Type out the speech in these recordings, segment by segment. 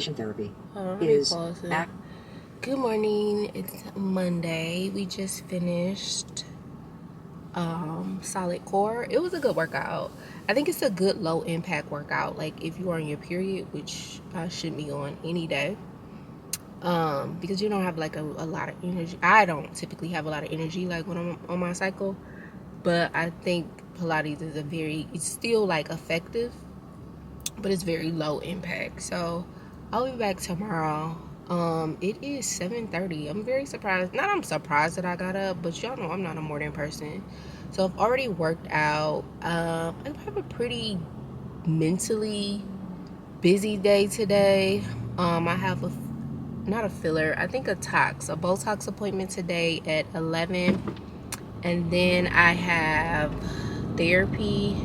relaxation therapy is act. Good morning. It's Monday. We just finished solid core. It was a good workout. I think it's a good low impact workout. Like if you are on your period, which I should be on any day. Because you don't have like a lot of energy. I don't typically have a lot of energy like when I'm on my cycle, but I think Pilates is it's still like effective, but it's very low impact. So I'll be back tomorrow. It is 7:30. I'm very surprised. Not I'm surprised that I got up, but y'all know I'm not a morning person. So I've already worked out. I have a pretty mentally busy day today. I have not a filler, I think a Botox appointment today at 11. And then I have therapy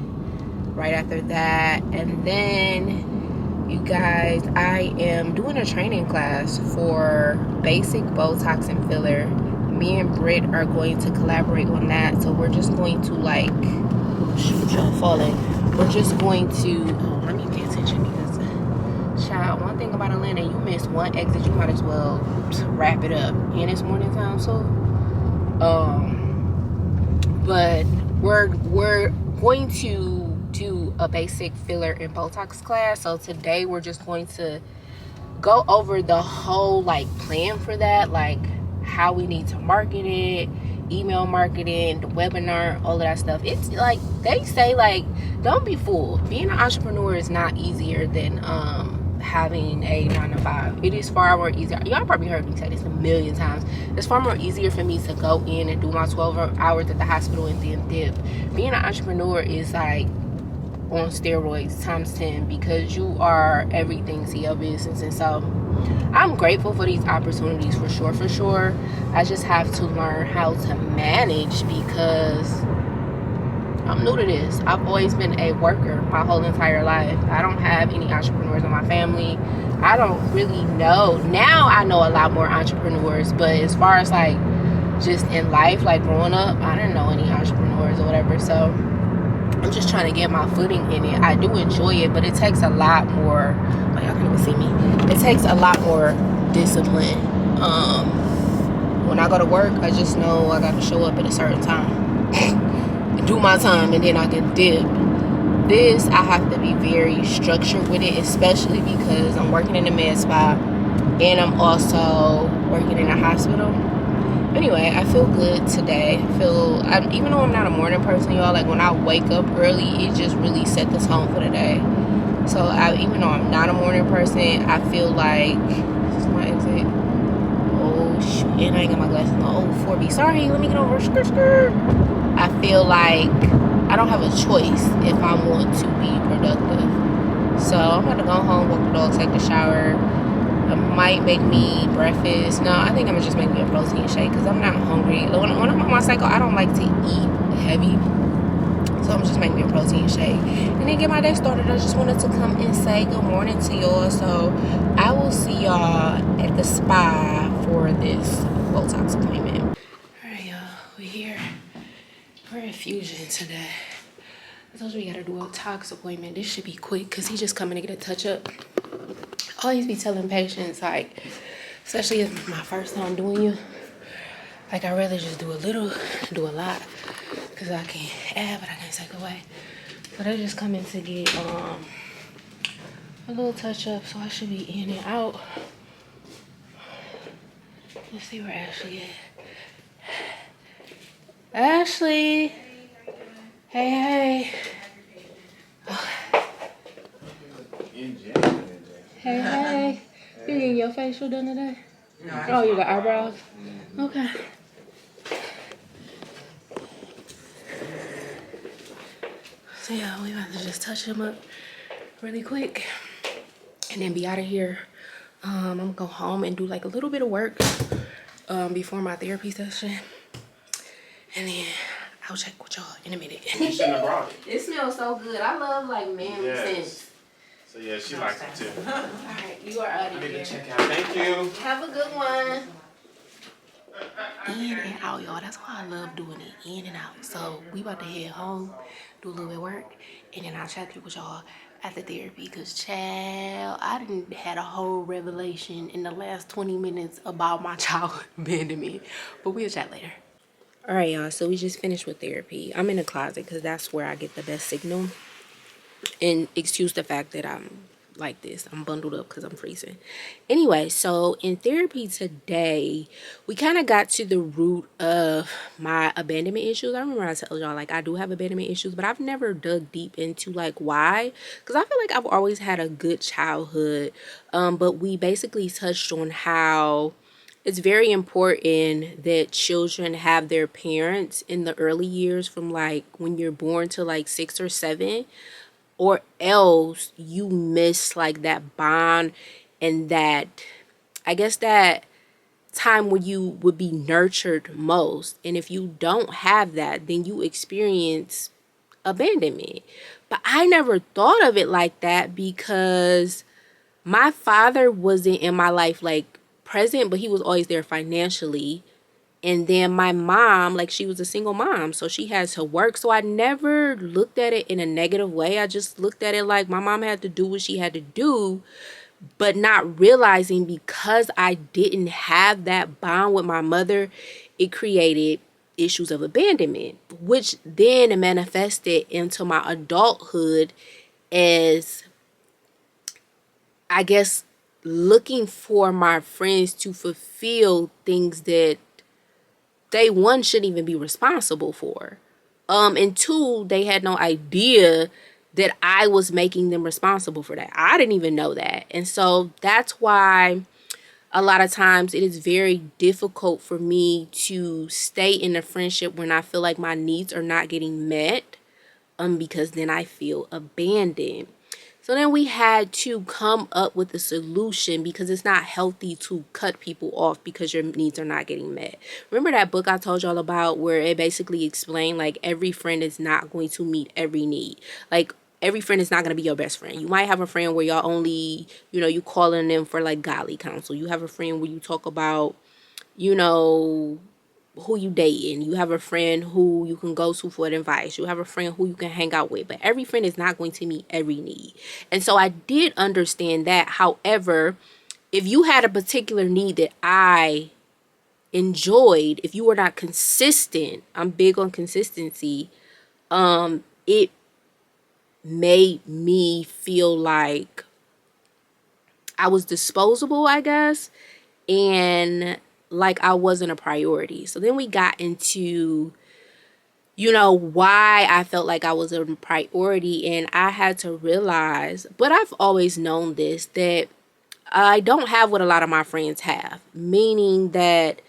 right after that. And then, you guys, I am doing a training class for basic Botox and filler. Me and Britt are going to collaborate on that. So we're just going to like, shoot, y'all falling. We're just going to, let me pay attention because, child, one thing about Atlanta, you miss one exit, you might as well wrap it up. And it's morning time, so, but we're going to do a basic filler and Botox class. So today we're just going to go over the whole like plan for that, like how we need to market it, email marketing, the webinar, all of that stuff. It's like they say, like, don't be fooled. Being an entrepreneur is not easier than having a 9-to-5. It is far more easier. Y'all probably heard me say this a million times. It's far more easier for me to go in and do my 12 hours at the hospital and then dip. Being an entrepreneur is like on steroids times 10 because you are everything to your business. And so I'm grateful for these opportunities for sure. I just have to learn how to manage because I'm new to this. I've always been a worker my whole entire life. I don't have any entrepreneurs in my family. I don't really know. Now I know a lot more entrepreneurs, but as far as like just in life, like growing up, I didn't know any entrepreneurs or whatever. So I'm just trying to get my footing in it. I do enjoy it, but it takes a lot more. Oh, y'all can't even see me. It takes a lot more discipline. When I go to work, I just know I got to show up at a certain time. Do my time and then I can dip. This, I have to be very structured with it, especially because I'm working in the med spa and I'm also working in a hospital. Anyway, I feel good today. Even though I'm not a morning person, y'all, like when I wake up early, it just really set the tone for the day. So even though I'm not a morning person, I feel like, this is my exit. Oh shoot, and I ain't got my glasses on. Oh, 4B. Sorry, let me get over. Skirt. I feel like I don't have a choice if I want to be productive. So I'm about to go home, walk the dog, take the shower. I might make me breakfast. No, I think I'm gonna just make me a protein shake because I'm not hungry. When I'm on my cycle, I don't like to eat heavy. So I'm just making me a protein shake and then get my day started. I just wanted to come and say good morning to y'all. So I will see y'all at the spa for this Botox appointment. Alright, y'all, we're here. We're in Fusion today. I told you we gotta do a Botox appointment. This should be quick because he's just coming to get a touch up. I always be telling patients, like, especially if it's my first time doing you, like, I'd rather just do a little, do a lot, because I can add, but I can't take away. But I just come in to get a little touch up, so I should be in and out. Let's see where Ashley is. Ashley! Hey. Oh. Hey. You getting your facial done today? No. Oh, you got eyebrows? Okay. So yeah, we about to just touch them up really quick and then be out of here. I'm gonna go home and do like a little bit of work before my therapy session. And then I'll check with y'all in a minute. You shouldn't have brought it. It smells so good. I love like manly scents. So yeah, she likes it too. Alright, you are out of here. I need to check out. Thank you. Have a good one. In and out, y'all. That's why I love doing it. In and out. So we about to head home, do a little bit of work, and then I'll check with y'all at the therapy, because child, I didn't had a whole revelation in the last 20 minutes about my childhood abandonment, but we'll chat later. All right, y'all, so we just finished with therapy. I'm in the closet because that's where I get the best signal, and excuse the fact that I'm like this. I'm bundled up because I'm freezing. Anyway, so in therapy today, we kind of got to the root of my abandonment issues. I remember I told y'all, like, I do have abandonment issues, but I've never dug deep into, like, why. Because I feel like I've always had a good childhood. But we basically touched on how it's very important that children have their parents in the early years, from, like, when you're born to, like, 6 or 7. Or else you miss, like, that bond and that, I guess, that time where you would be nurtured most. And if you don't have that, then you experience abandonment. But I never thought of it like that, because my father wasn't in my life, like, present, but he was always there financially. And then my mom, like, she was a single mom, so she has to work. So I never looked at it in a negative way. I just looked at it like my mom had to do what she had to do, but not realizing, because I didn't have that bond with my mother, it created issues of abandonment, which then manifested into my adulthood as, I guess, looking for my friends to fulfill things that they, one, shouldn't even be responsible for. And two, they had no idea that I was making them responsible for that. I didn't even know that. And so that's why a lot of times it is very difficult for me to stay in a friendship when I feel like my needs are not getting met, because then I feel abandoned. So then we had to come up with a solution, because it's not healthy to cut people off because your needs are not getting met. Remember that book I told y'all about, where it basically explained, like, every friend is not going to meet every need. Like, every friend is not going to be your best friend. You might have a friend where y'all only, you calling them for, like, godly counsel. You have a friend where you talk about, who you dating. You have a friend who you can go to for advice. You have a friend who you can hang out with. But every friend is not going to meet every need. And so I did understand that. However, if you had a particular need that I enjoyed, if you were not consistent, I'm big on consistency, it made me feel like I was disposable, I guess, and like I wasn't a priority. So then we got into, why I felt like I was a priority, and I had to realize, but I've always known this, that I don't have what a lot of my friends have, meaning that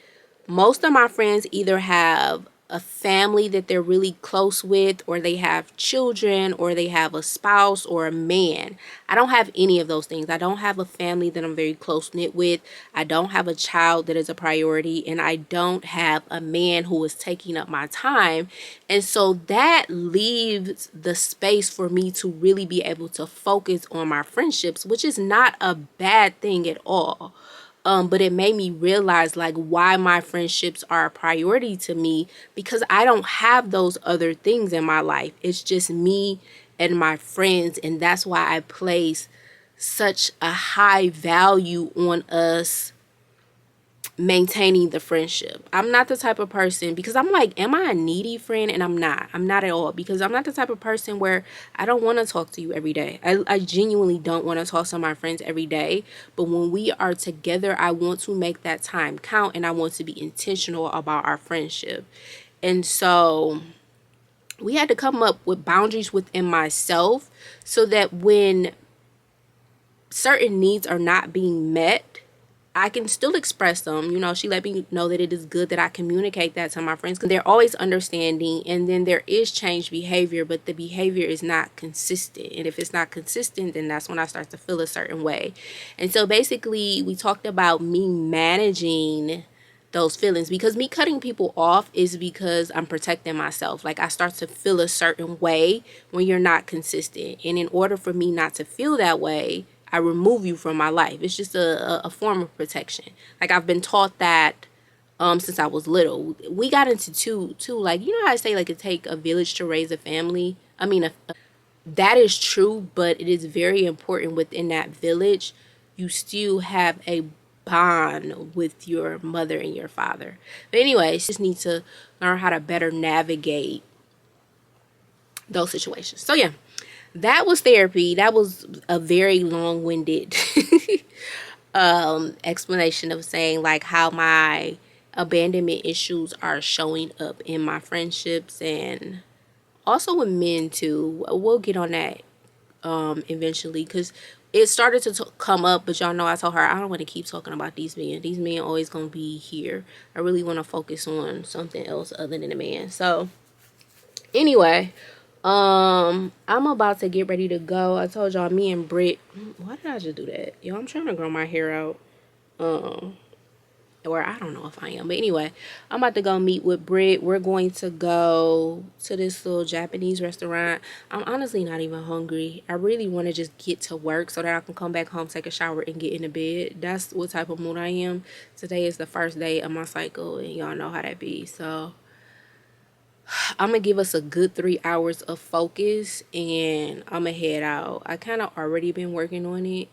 most of my friends either have a family that they're really close with, or they have children, or they have a spouse or a man. I don't have any of those things. I don't have a family that I'm very close knit with. I don't have a child that is a priority, and I don't have a man who is taking up my time. And so that leaves the space for me to really be able to focus on my friendships, which is not a bad thing at all. But it made me realize, like, why my friendships are a priority to me, because I don't have those other things in my life. It's just me and my friends. And that's why I place such a high value on us maintaining the friendship. I'm not the type of person, because I'm like, am I a needy friend? And I'm not at all, because I'm not the type of person where I don't want to talk to you every day. I genuinely don't want to talk to my friends every day, but when we are together, I want to make that time count, and I want to be intentional about our friendship. And so we had to come up with boundaries within myself, so that when certain needs are not being met, I can still express them. She let me know that it is good that I communicate that to my friends, because they're always understanding. And then there is changed behavior, but the behavior is not consistent. And if it's not consistent, then that's when I start to feel a certain way. And so basically, we talked about me managing those feelings, because me cutting people off is because I'm protecting myself. Like, I start to feel a certain way when you're not consistent. And in order for me not to feel that way, I remove you from my life. It's just a form of protection. Like, I've been taught that since I was little. We got into too, like, how I say, like, it take a village to raise a family. I mean, that is true, but it is very important within that village. You still have a bond with your mother and your father. But anyways, just need to learn how to better navigate those situations. So yeah, that was therapy. That was a very long-winded explanation of saying like how my abandonment issues are showing up in my friendships, and also with men too. We'll get on that eventually, because it started to come up, but y'all know I told her I don't want to keep talking about these men. These men always gonna be here. I really want to focus on something else other than a man. So anyway, I'm about to get ready to go. I told y'all, me and Britt, why did I just do that? Yo, I'm trying to grow my hair out. Or I don't know if I am, but anyway, I'm about to go meet with Britt. We're going to go to this little Japanese restaurant. I'm honestly not even hungry. I really want to just get to work so that I can come back home, take a shower, and get into bed. That's what type of mood I am. Today is the first day of my cycle, and y'all know how that be. So I'm gonna give us a good 3 hours of focus, and I'm gonna head out. I kind of already been working on it,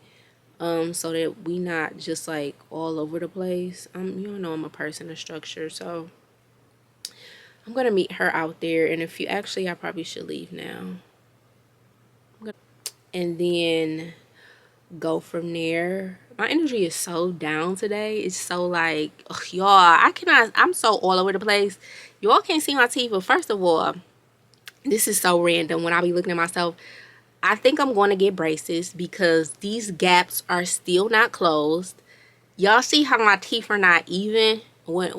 so that we not just like all over the place. You know, I'm a person of structure, so I'm gonna meet her out there. And if you actually, I probably should leave now, and then go from there. My energy is so down today. It's so like, ugh, y'all, I'm so all over the place. Y'all can't see my teeth, but first of all, this is so random. When I be looking at myself, I think I'm going to get braces because these gaps are still not closed. Y'all see how my teeth are not even?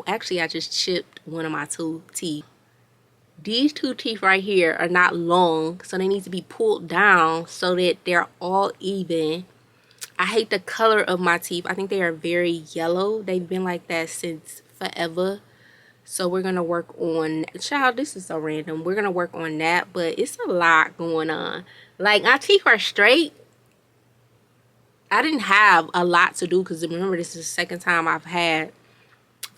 Actually, I just chipped one of my 2 teeth. These 2 teeth right here are not long, so they need to be pulled down so that they're all even. I hate the color of my teeth. I think they are very yellow. They've been like that since forever. So we're going to work on, child, this is so random. We're going to work on that, but it's a lot going on. Like, my teeth are straight. I didn't have a lot to do because remember, this is the second time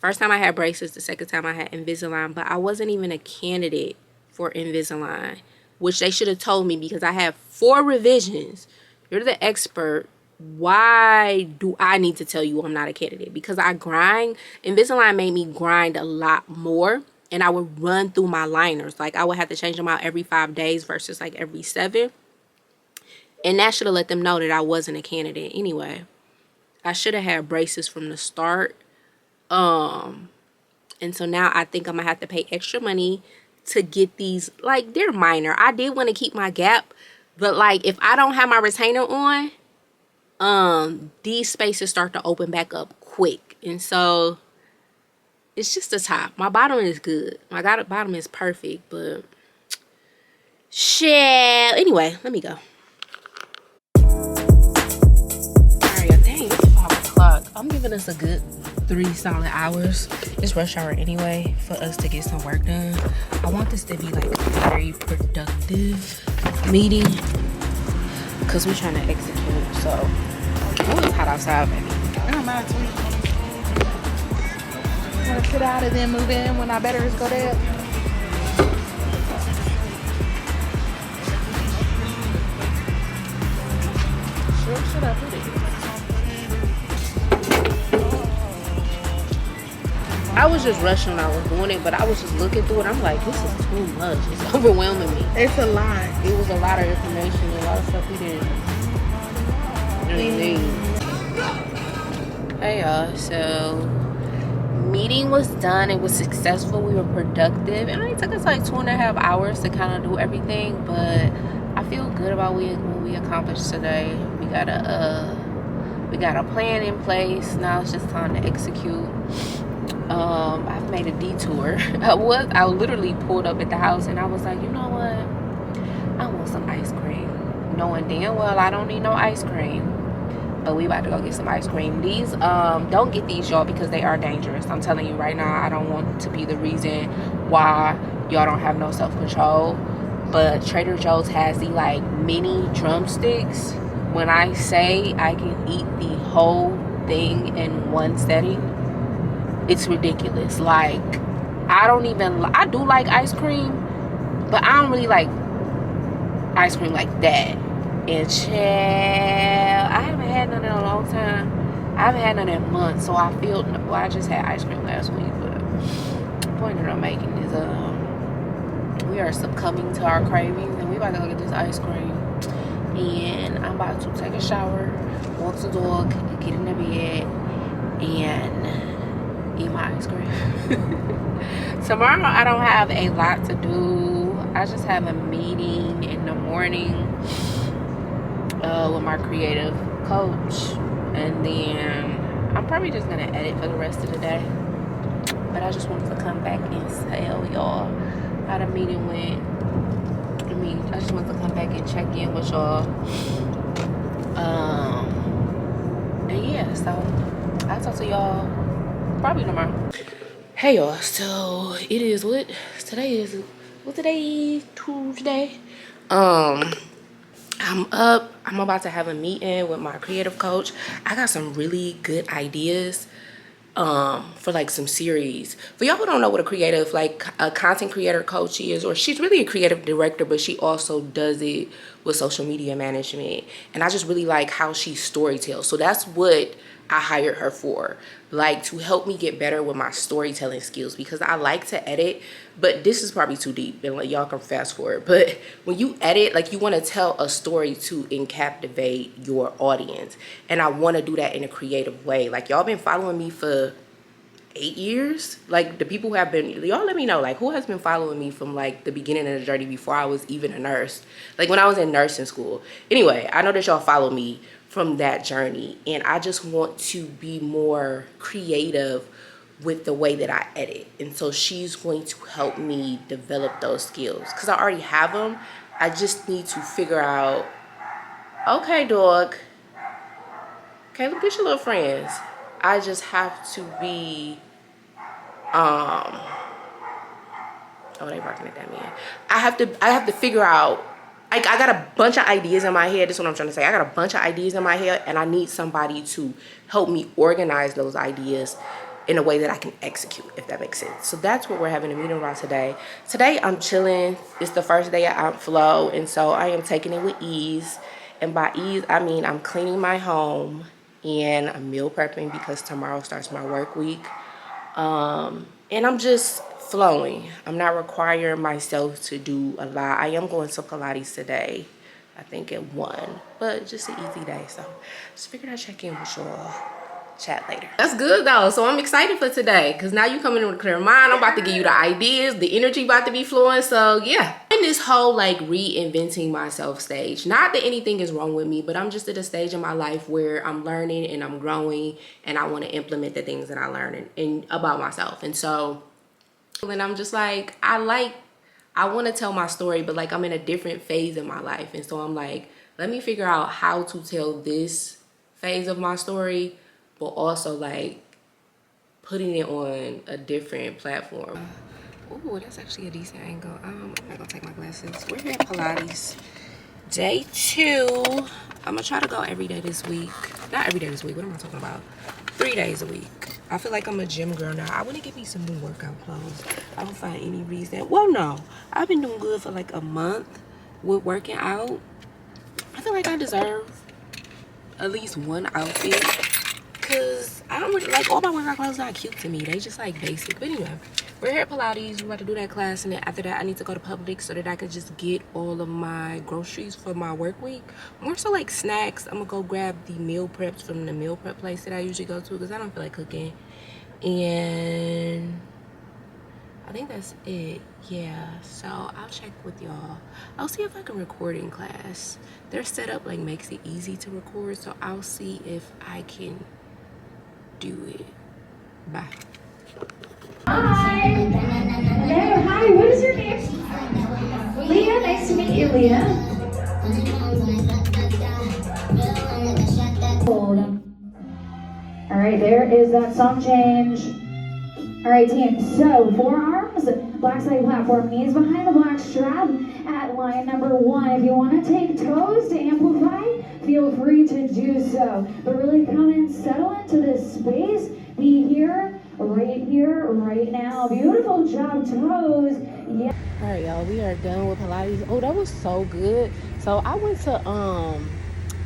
first time I had braces, the second time I had Invisalign, but I wasn't even a candidate for Invisalign, which they should have told me because I have 4 revisions. You're the expert. Why do I need to tell you I'm not a candidate? Because I grind. Invisalign made me grind a lot more, and I would run through my liners. Like, I would have to change them out every 5 days versus like every 7. And that should have let them know that I wasn't a candidate anyway. I should have had braces from the start. And so now I think I'm gonna have to pay extra money to get these. Like, they're minor. I did want to keep my gap, but like, if I don't have my retainer on, these spaces start to open back up quick. And so it's just the top. My bottom is good. My bottom is perfect, but shit. Anyway, let me go. Alright, dang, it's 5 o'clock. I'm giving us a good 3 solid hours. It's rush hour anyway for us to get some work done. I want this to be like a very productive meeting because we're trying to execute. So it's hot outside, baby. I don't mind too. I'm gonna sit out and then move in when our batteries go dead. Where should I put it? I was just rushing when I was doing it, but I was just looking through it. I'm like, this is too much. It's overwhelming me. It's a lot. It was a lot of information, a lot of stuff we didn't really need. Hey y'all, so meeting was done. It was successful. We were productive. It only took us like 2.5 hours to kind of do everything, but I feel good about what we accomplished today. We got a plan in place. Now it's just time to execute. I've made a detour. I literally pulled up at the house and I was like, you know what? I want some ice cream. Knowing damn well I don't need no ice cream. But we about to go get some ice cream. These, don't get these, y'all, because they are dangerous. I'm telling you right now, I don't want to be the reason why y'all don't have no self-control. But Trader Joe's has the like mini drumsticks. When I say I can eat the whole thing in one setting, it's ridiculous. Like, I do like ice cream, but I don't really like ice cream like that. And child, I haven't had none in a long time. I haven't had none in months, so I feel, well, I just had ice cream last week, but the point that I'm making is we are succumbing to our cravings, and we about to go get this ice cream. And I'm about to take a shower, walk the dog, get in the bed, and eat my ice cream. Tomorrow I don't have a lot to do. I just have a meeting in the morning with my creative coach, and then I'm probably just gonna edit for the rest of the day. But I just wanted to come back and tell y'all how the meeting went. I just wanted to come back and check in with y'all. And yeah, so I'll talk to y'all probably tomorrow. Hey y'all, so it is what today is. Tuesday. I'm up. I'm about to have a meeting with my creative coach. I got some really good ideas for like some series. For y'all who don't know what a creative, like a content creator coach is, or she's really a creative director, but she also does it with social media management. And I just really like how she storytells. So that's what I hired her for, like to help me get better with my storytelling skills, because I like to edit, but this is probably too deep and like y'all can fast forward. But when you edit, like you want to tell a story to captivate your audience, and I want to do that in a creative way. Like y'all been following me for 8 years, like the people who have been, y'all let me know, like who has been following me from like the beginning of the journey before I was even a nurse, like when I was in nursing school. Anyway, I know that y'all follow me from that journey, and I just want to be more creative with the way that I edit. And so she's going to help me develop those skills, because I already have them. I just need to figure out, okay dog, Caleb, get your little friends. I just have to be oh, they barking at that man. I have to figure out, like I got a bunch of ideas in my head. This is what I'm trying to say. I got a bunch of ideas in my head, and I need somebody to help me organize those ideas in a way that I can execute, if that makes sense. So that's what we're having a meeting about today. Today I'm chilling. It's the first day of Outflow, and so I am taking it with ease. And by ease, I mean I'm cleaning my home and I'm meal prepping, because tomorrow starts my work week. And I'm just flowing. I'm not requiring myself to do a lot. I am going to Pilates today, I think at 1, but just an easy day. So just figured I'd check in with y'all. Chat later. That's good though. So I'm excited for today, because now you coming in with a clear mind. I'm about to give you the ideas, the energy about to be flowing. So yeah, in this whole like reinventing myself stage, not that anything is wrong with me, but I'm just at a stage in my life where I'm learning and I'm growing, and I want to implement the things that I learn and about myself. And so, and I'm just like, I want to tell my story, but like I'm in a different phase in my life. And so I'm like, let me figure out how to tell this phase of my story, but also like putting it on a different platform. Oh, that's actually a decent angle. I'm not gonna take my glasses. We're here at Pilates, day 2. I'm gonna try to go every day this week. Not every day this week, what am I talking about? 3 days a week. I feel like I'm a gym girl now. I want to get me some new workout clothes. I don't find any reason. Well, no, I've been doing good for like a month with working out. I feel like I deserve at least one outfit, because I don't really, like all my workout clothes not cute to me. They just like basic. But anyway, we're here at Pilates. We're about to do that class, and then after that I need to go to Publix so that I can just get all of my groceries for my work week. More so like snacks. I'm gonna go grab the meal preps from the meal prep place that I usually go to, because I don't feel like cooking. And I think that's it. Yeah, so I'll check with y'all. I'll see if I can record in class. Their setup like makes it easy to record, so I'll see if I can do it. Bye. Hi. Hello. Hi. What is your name? Leah. Nice to meet you, Leah. Hold on. All right. There is that song change. All right, team. So forearms, black side platform, knees behind the black strap at line number 1. If you want to take toes to amplify, feel free to do so. But really come and settle into this space. Be here right here, right now. Beautiful job, toes. Yeah. All right, y'all, we are done with Pilates. Oh, that was so good. So I went to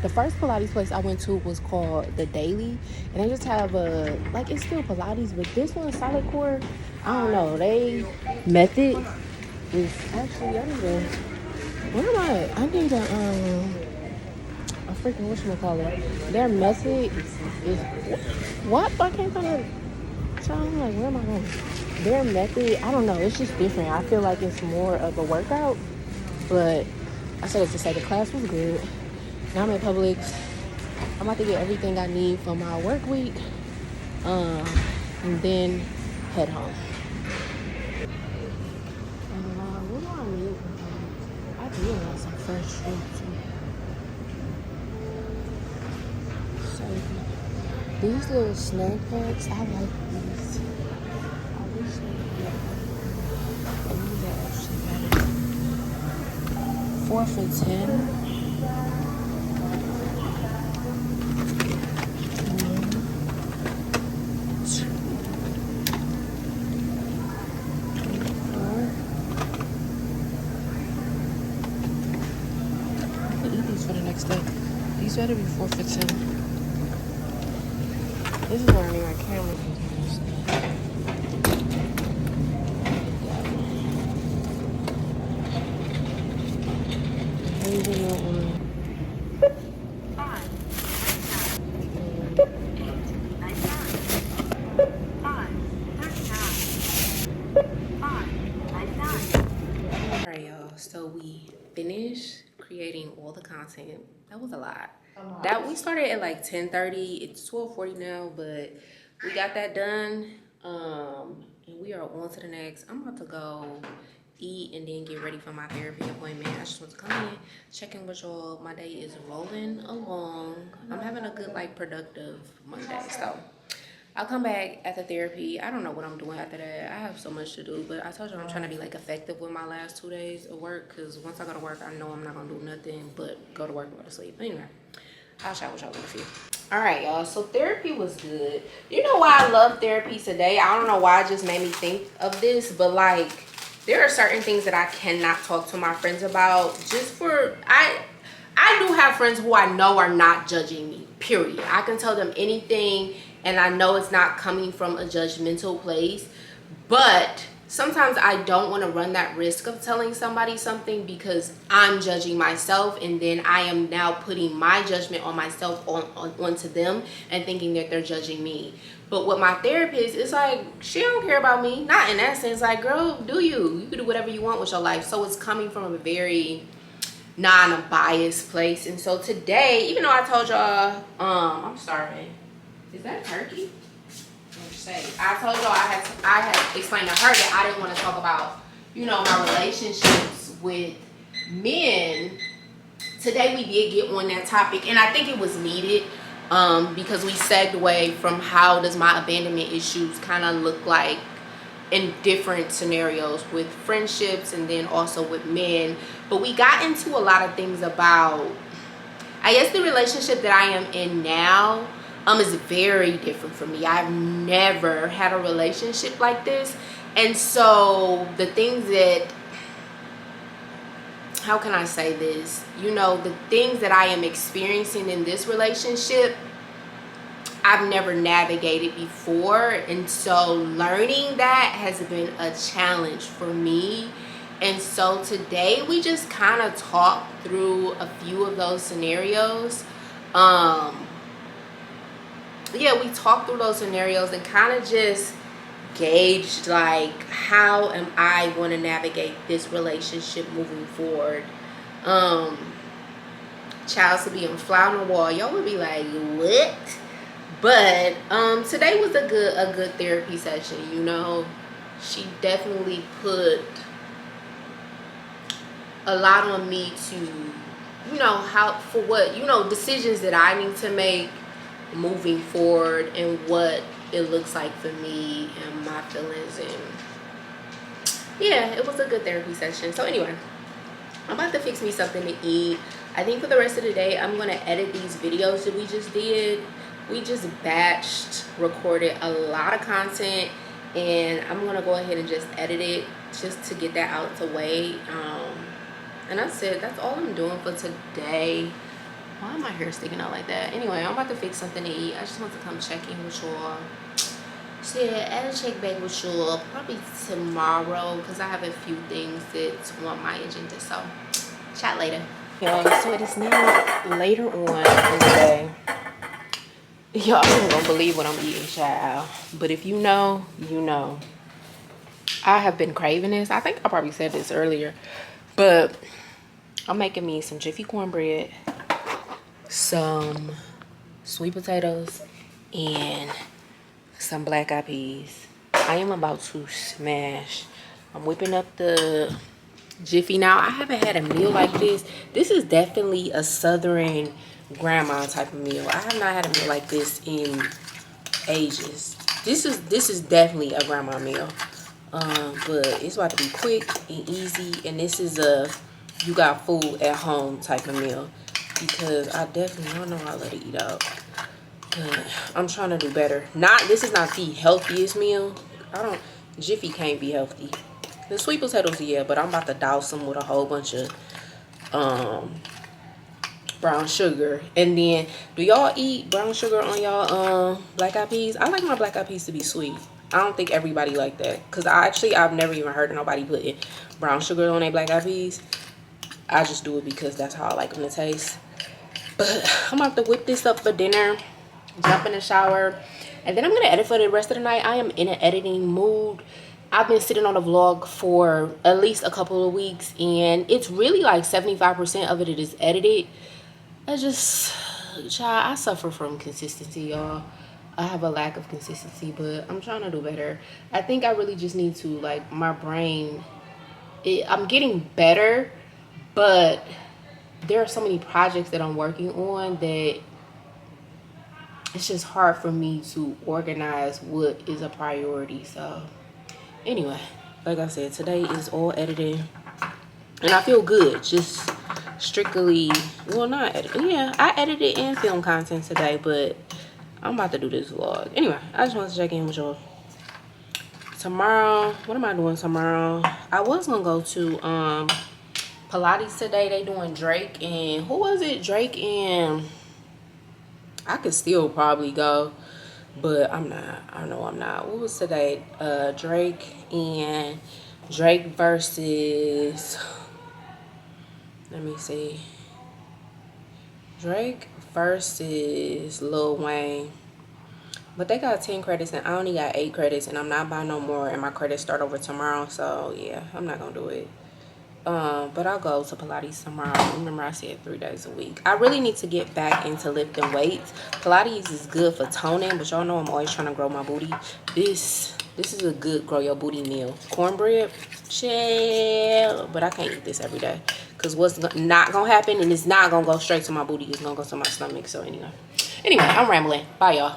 the first Pilates place I went to was called The Daily, and they just have a, like, it's still Pilates, but this one, Solid Core, I don't know, they method is actually, I need a freaking, whatchamacallit, their method is, what? I can't find it. So I'm like, where am I going? Their method, I don't know, it's just different. I feel like it's more of a workout, but I said it to say the class was good. Now I'm at Publix. I'm about to get everything I need for my work week, and then head home. What do I need? I do want some fresh fruit too. So these little snack packs, I like these. I wish they had these are actually better. 4 for $10. These better be 4 for $10. This is where I need my camera. Alright, y'all. So we finished creating all the content. That was a lot. That we started at like 10:30. It's 12:40 now, but we got that done. And we are on to the next. I'm about to go eat and then get ready for my therapy appointment. I just want to come in, check in with y'all. My day is rolling along. I'm having a good, like, productive Monday. So I'll come back after therapy. I don't know what I'm doing after that. I have so much to do, but I told you I'm trying to be, like, effective with my last 2 days of work, because once I go to work, I know I'm not gonna do nothing but go to work and go to sleep. Anyway, I'll chat with y'all in a few. All right, y'all, so therapy was good. You know why I love therapy today? I don't know why it just made me think of this, but, like, there are certain things that I cannot talk to my friends about. Just for, I do have friends who I know are not judging me, period. I can tell them anything, and I know it's not coming from a judgmental place, but sometimes I don't want to run that risk of telling somebody something because I'm judging myself, and then I am now putting my judgment on myself onto them and thinking that they're judging me. But with my therapist, it's like, she don't care about me. Not in that sense. Like, girl, do you? You can do whatever you want with your life. So it's coming from a very non-biased place. And so today, even though I told y'all, I'm starving. Is that turkey? I told y'all I had explained to her that I didn't want to talk about, you know, my relationships with men. Today we did get on that topic, and I think it was needed because we segued from how does my abandonment issues kind of look like in different scenarios with friendships and then also with men. But we got into a lot of things about, I guess, the relationship that I am in now is very different from me. I've never had a relationship like this. And so the things that, how can I say this? You know, the things that I am experiencing in this relationship, I've never navigated before. And so learning that has been a challenge for me. And so today we just kind of talked through a few of those scenarios. Yeah, we talked through those scenarios and kind of just gauged, like, how am I going to navigate this relationship moving forward. Child to be on fly on the wall, y'all would be like, what? But today was a good therapy session. You know, she definitely put a lot on me to, you know, decisions that I need to make moving forward and what it looks like for me and my feelings. And yeah, it was a good therapy session. So anyway, I'm about to fix me something to eat. I think for the rest of the day I'm going to edit these videos that we just did we just batched recorded a lot of content, and I'm gonna go ahead and just edit it just to get that out the way. And that's it. That's all I'm doing for today. Why am my hair sticking out like that? Anyway, I'm about to fix something to eat. I just want to come check in with y'all. So yeah, I'll check back with y'all probably tomorrow because I have a few things that's on my agenda. So chat later. Y'all, so it is now later on in the day. Y'all ain't gonna believe what I'm eating, child. But if you know, you know. I have been craving this. I think I probably said this earlier. But I'm making me some Jiffy cornbread, some sweet potatoes, and some black eyed peas. I am about to smash. I'm whipping up the Jiffy. Now, I haven't had a meal like this. This is definitely a Southern grandma type of meal. I have not had a meal like this in ages. This is definitely a grandma meal. But it's about to be quick and easy, and this is a you got food at home type of meal, because I definitely don't know how to let it eat out. But I'm trying to do better. This is not the healthiest meal. Jiffy can't be healthy. The sweet potatoes, yeah, but I'm about to douse them with a whole bunch of brown sugar. And then, do y'all eat brown sugar on y'all black eyed peas? I like my black eyed peas to be sweet. I don't think everybody like that, because I've never even heard of nobody putting brown sugar on their black eyed peas. I just do it because that's how I like them to taste. But I'm about to whip this up for dinner, jump in the shower, and then I'm gonna edit for the rest of the night. I am in an editing mood. I've been sitting on a vlog for at least a couple of weeks, and it's really like 75% of it is edited. I suffer from consistency, y'all. I have a lack of consistency, but I'm trying to do better. I think I really just need to, like, my brain, I'm getting better, but there are so many projects that I'm working on that it's just hard for me to organize what is a priority. So anyway, like I said, today is all editing, and I feel good. Just strictly, well, not editing. Yeah, I edited and film content today, but I'm about to do this vlog. Anyway, I just wanted to check in with y'all. Tomorrow, what am I doing tomorrow? I was gonna go to Pilates today. They doing Drake and who was it? Drake and I could still probably go, but I'm not. I know I'm not. What was today? Drake versus, let me see. Drake versus Lil Wayne. But they got 10 credits and I only got 8 credits, and I'm not buying no more, and my credits start over tomorrow. So yeah, I'm not gonna do it. But I'll go to Pilates tomorrow. Remember, I said 3 days a week. I really need to get back into lifting weights. Pilates is good for toning, but y'all know I'm always trying to grow my booty. This is a good grow your booty meal. Cornbread, chill. But I can't eat this every day, because what's not gonna happen, and it's not gonna go straight to my booty, it's gonna go to my stomach. So anyway, I'm rambling. Bye, y'all.